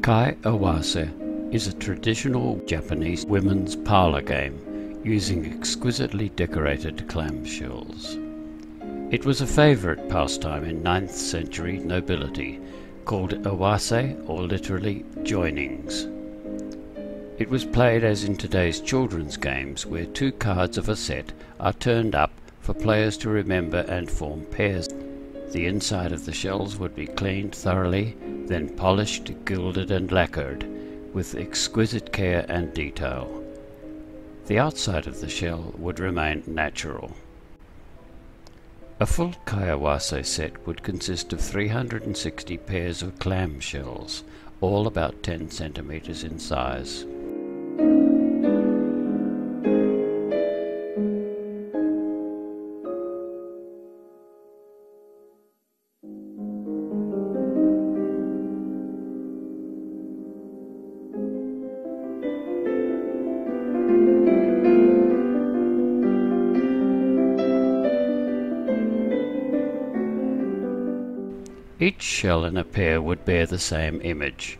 Awase is a traditional Japanese women's parlour game using exquisitely decorated clamshells. It was a favourite pastime in 9th century nobility called Awase, or literally joinings. It was played as in today's children's games, where 2 cards of a set are turned up for players to remember and form pairs. The inside of the shells would be cleaned thoroughly, then polished, gilded and lacquered with exquisite care and detail. The outside of the shell would remain natural. A full Awase set would consist of 360 pairs of clam shells, all about 10 centimeters in size. Each shell in a pair would bear the same image,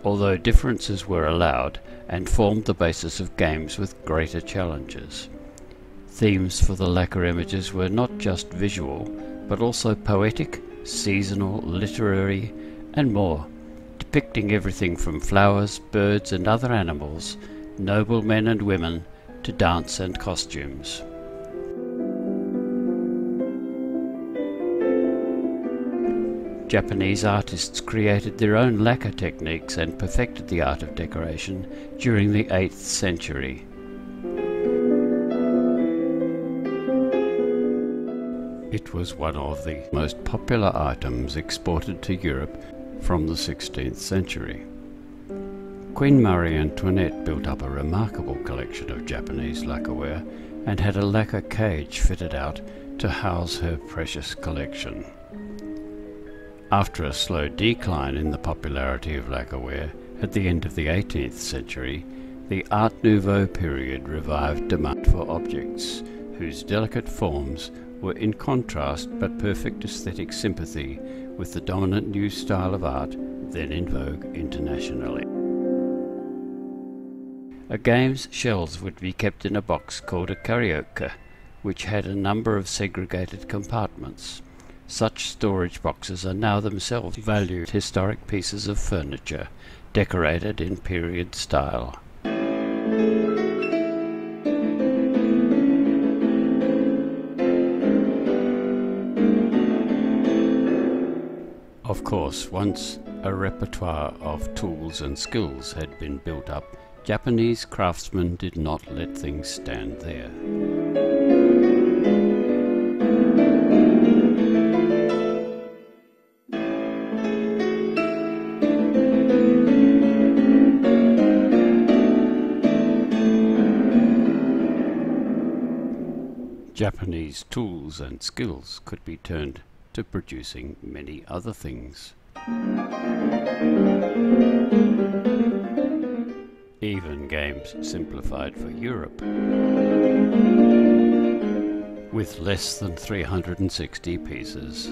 although differences were allowed and formed the basis of games with greater challenges. Themes for the lacquer images were not just visual, but also poetic, seasonal, literary, and more, depicting everything from flowers, birds and other animals, noble men and women, to dance and costumes. Japanese artists created their own lacquer techniques and perfected the art of decoration during the 8th century. It was one of the most popular items exported to Europe from the 16th century. Queen Marie Antoinette built up a remarkable collection of Japanese lacquerware and had a lacquer cage fitted out to house her precious collection. After a slow decline in the popularity of lacquerware at the end of the 18th century, the Art Nouveau period revived demand for objects whose delicate forms were in contrast but perfect aesthetic sympathy with the dominant new style of art then in vogue internationally. A game's shells would be kept in a box called a karaoke, which had a number of segregated compartments. Such storage boxes are now themselves valued historic pieces of furniture, decorated in period style. Of course, once a repertoire of tools and skills had been built up, Japanese craftsmen did not let things stand there. Japanese tools and skills could be turned to producing many other things. Even games simplified for Europe. With less than 360 pieces.